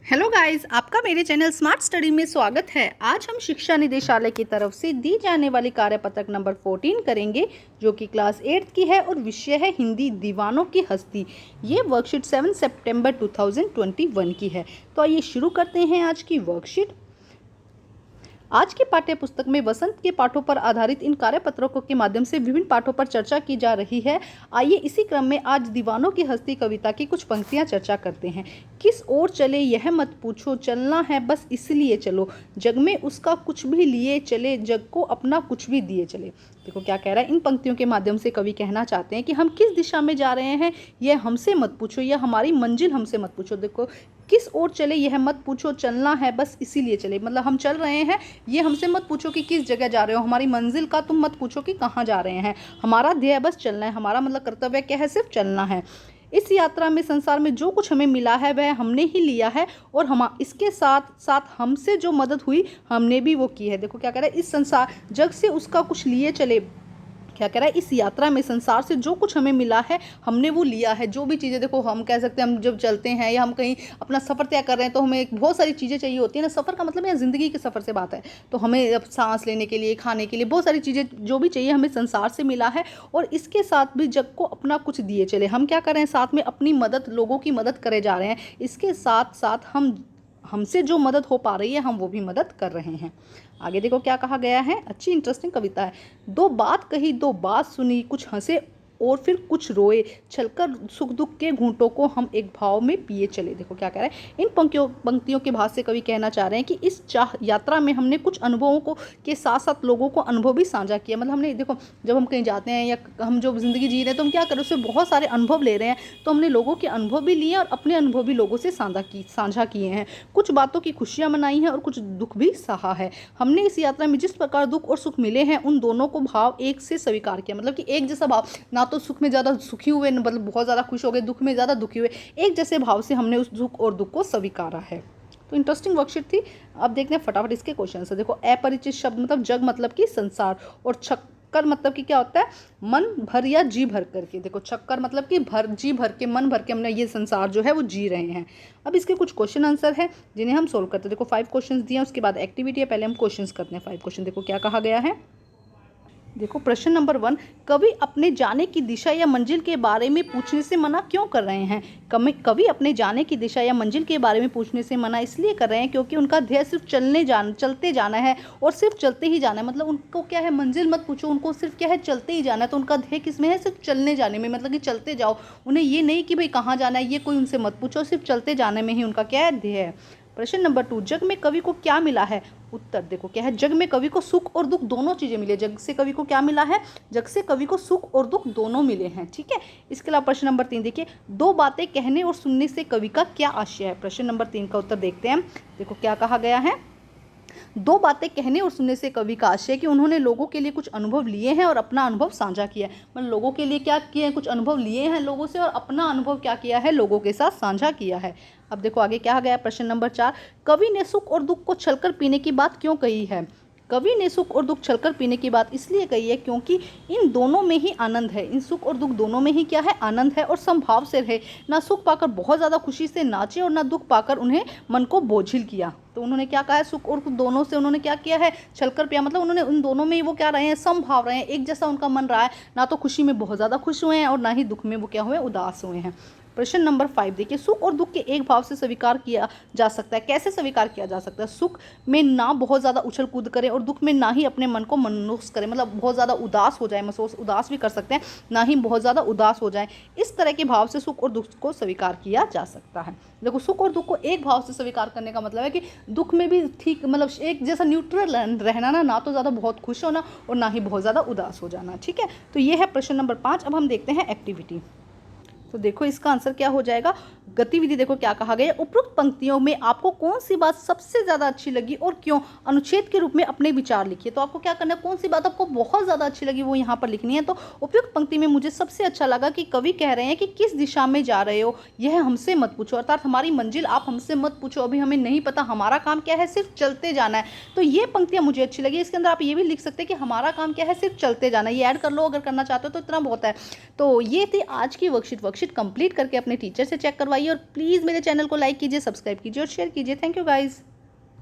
Hello guys, आपका मेरे channel smart study में स्वागत है। आज हम शिक्षा निदेशालय की तरफ से दी जाने वाली कार्यपत्रक नंबर 14 करेंगे, जो कि क्लास 8 की है और विषय है हिंदी दीवानों की हस्ती। ये वर्कशीट 7 सितंबर 2021 की है। तो आइए शुरू करते हैं आज की वर्कशीट। आज की पाठ्य पुस्तक में वसंत के पाठों पर आधारित इन कार्यपत्रकों के माध्यम से विभिन्न पाठों पर चर्चा की जा रही है। आइए इसी क्रम में आज दीवानों की हस्ती कविता की कुछ पंक्तियां चर्चा करते हैं। किस ओर चले यह मत पूछो, चलना है बस इसलिए चलो, जग में उसका कुछ भी लिए चले, जग को अपना कुछ भी दिए चले। देखो क्या कह रहा है। इन पंक्तियों के माध्यम से कवि कहना चाहते हैं कि हम किस दिशा में जा रहे हैं यह हमसे मत पूछो, या हमारी मंजिल हमसे मत पूछो। देखो किस ओर चले यह मत पूछो, चलना है बस इसीलिए चले, मतलब हम चल रहे हैं, ये हमसे मत पूछो कि किस जगह जा रहे हो, हमारी मंजिल का तुम मत पूछो कि कहाँ जा रहे हैं। हमारा ध्येय बस चलना है, हमारा मतलब कर्तव्य क्या है, सिर्फ चलना है। इस यात्रा में संसार में जो कुछ हमें मिला है वह हमने ही लिया है, और हम इसके साथ साथ हमसे जो मदद हुई हमने भी वो की है। देखो क्या कह रहा है, इस संसार जग से उसका कुछ लिए चले। क्या कह रहा है, इस यात्रा में संसार से जो कुछ हमें मिला है हमने वो लिया है। जो भी चीज़ें, देखो हम कह सकते हैं, हम जब चलते हैं या हम कहीं अपना सफ़र तय कर रहे हैं तो हमें बहुत सारी चीज़ें चाहिए होती है ना। सफ़र का मतलब यहाँ ज़िंदगी के सफ़र से बात है। तो हमें अब सांस लेने के लिए, खाने के लिए बहुत सारी चीज़ें जो भी चाहिए हमें संसार से मिला है, और इसके साथ भी जग को अपना कुछ दिए चले। हम क्या कर रहे हैं, साथ में अपनी मदद, लोगों की मदद करे जा रहे हैं। इसके साथ साथ हमसे जो मदद हो पा रही है हम वो भी मदद कर रहे हैं। आगे देखो क्या कहा गया है, अच्छी इंटरेस्टिंग कविता है। दो बात कही, दो बात सुनी, कुछ हंसे और फिर कुछ रोए, छलकर सुख दुख के घूंटों को हम एक भाव में पिए चले। देखो क्या कह रहा है, इन पंक्तियों के भाव से कवि कहना चाह रहे हैं कि इस यात्रा में हमने कुछ अनुभवों को के साथ साथ लोगों को अनुभव भी साझा किया। मतलब हमने, देखो जब हम कहीं जाते हैं या हम जो ज़िंदगी जी रहे हैं तो हम क्या करें, उससे बहुत सारे अनुभव ले रहे हैं। तो हमने लोगों के अनुभव भी लिए और अपने अनुभव भी लोगों से साझा किए हैं। कुछ बातों की खुशियाँ मनाई हैं और कुछ दुख भी सहा है। हमने इस यात्रा में जिस प्रकार दुख और सुख मिले हैं उन दोनों को भाव एक से स्वीकार किया। मतलब कि एक जैसा भाव, ना तो सुख में ज़्यादा सुखी हुए, मतलब बहुत ज़्यादा खुश हो गए, दुख में ज़्यादा दुखी हुए, एक जैसे भाव से हमने उस दुख और दुख को स्वीकारा है। तो इंटरेस्टिंग वर्कशीट थी। अब देखते हैं फटाफट इसके क्वेश्चन से। देखो अपरिचित शब्द मतलब जग मतलब कि संसार, और छक्कर मतलब कि क्या होता है, मन भर या जी भर करके। देखो छक्कर मतलब कि जी भर के, मन भर के हमने ये संसार जो है वो जी रहे हैं। अब इसके कुछ क्वेश्चन आंसर है जिन्हें हम सोल्व करते हैं। देखो 5 क्वेश्चन दिए हैं, उसके बाद एक्टिविटी है। पहले हम क्वेश्चन करते हैं 5 क्वेश्चन। देखो क्या कहा गया है। देखो प्रश्न नंबर 1, कवि अपने जाने की दिशा या मंजिल के बारे में पूछने से मना क्यों कर रहे हैं। कवि अपने जाने की दिशा या मंजिल के बारे में पूछने से मना इसलिए कर रहे हैं क्योंकि उनका ध्येय सिर्फ चलते जाना है, और सिर्फ चलते ही जाना है। मतलब उनको क्या है, मंजिल मत पूछो, उनको सिर्फ क्या है, चलते ही जाना है। तो उनका ध्येय किस में है, सिर्फ चलने जाने में, मतलब कि चलते जाओ। उन्हें ये नहीं कि भाई कहाँ जाना है, ये कोई उनसे मत पूछो, सिर्फ चलते जाने में ही उनका क्या है, ध्येय है। प्रश्न नंबर 2, जग में कवि को क्या मिला है। उत्तर देखो क्या है, जग में कवि को सुख और दुख दोनों चीजें मिली है। जग से कवि को क्या मिला है, जग से कवि को सुख और दुख दोनों मिले हैं। ठीक है। इसके अलावा प्रश्न नंबर 3 देखिए, दो बातें कहने और सुनने से कवि का क्या आशय है। प्रश्न नंबर 3 का उत्तर देखते हैं। देखो क्या कहा गया है, दो बातें कहने और सुनने से कवि का आशय है कि उन्होंने लोगों के लिए कुछ अनुभव लिए हैं और अपना अनुभव साझा किया है। मतलब लोगों के लिए क्या किए हैं, कुछ अनुभव लिए हैं लोगों से, और अपना अनुभव क्या किया है, लोगों के साथ साझा किया है। अब देखो आगे क्या गया। प्रश्न नंबर 4, कवि ने सुख और दुख को छलकर पीने की बात क्यों कही है। कवि ने सुख और दुख छलकर पीने की बात इसलिए कही है क्योंकि इन दोनों में ही आनंद है। इन सुख और दुख दोनों में ही क्या है, आनंद है, और समभाव से रहे। ना सुख पाकर बहुत ज़्यादा खुशी से नाचे और ना दुख पाकर उन्हें मन को बोझिल किया। तो उन्होंने क्या कहा है, सुख और दुख दोनों से उन्होंने क्या किया है, छलकर पिया। मतलब उन्होंने उन दोनों में ही वो क्या रहे हैं, समभाव रहे हैं, एक जैसा उनका मन रहा है। ना तो खुशी में बहुत ज़्यादा खुश हुए हैं और ना ही दुख में वो क्या हुए, उदास हुए हैं। प्रश्न नंबर 5 देखिए, सुख और दुख के एक भाव से स्वीकार किया जा सकता है। कैसे स्वीकार किया जा सकता है, सुख में ना बहुत ज़्यादा उछल कूद करें और दुख में ना ही अपने मन को मनुष्य करें, मतलब बहुत ज़्यादा उदास हो जाए, महसूस उदास भी कर सकते हैं, ना ही बहुत ज़्यादा उदास हो जाए। इस तरह के भाव से सुख और दुख को स्वीकार किया जा सकता है। देखो सुख और दुख को एक भाव से स्वीकार करने का मतलब है कि दुख में भी ठीक, मतलब एक जैसा न्यूट्रल रहना, ना तो ज़्यादा बहुत खुश होना और ना ही बहुत ज़्यादा उदास हो जाना। ठीक है। तो ये है प्रश्न नंबर 5। अब हम देखते हैं एक्टिविटी। तो देखो इसका आंसर क्या हो जाएगा, गतिविधि। देखो क्या कहा गया, उपरोक्त पंक्तियों में आपको कौन सी बात सबसे ज़्यादा अच्छी लगी और क्यों, अनुच्छेद के रूप में अपने विचार लिखिए। तो आपको क्या करना है, कौन सी बात आपको बहुत ज़्यादा अच्छी लगी वो यहाँ पर लिखनी है। तो उपयुक्त पंक्ति में मुझे सबसे अच्छा लगा कि कवि कह रहे हैं कि किस दिशा में जा रहे हो यह हमसे मत पूछो, अर्थात हमारी मंजिल आप हमसे मत पूछो, अभी हमें नहीं पता, हमारा काम क्या है, सिर्फ चलते जाना है। तो ये पंक्तियाँ मुझे अच्छी लगी। इसके अंदर आप ये भी लिख सकते हैं कि हमारा काम क्या है, सिर्फ चलते जाना। ये ऐड कर लो अगर करना चाहते हो तो, इतना बहुत है। तो ये थी आज की वर्कशीट। वर्कशीट कंप्लीट करके अपने टीचर से चेक करवाइए और प्लीज़ मेरे चैनल को लाइक कीजिए, सब्सक्राइब कीजिए और शेयर कीजिए। Thank you guys.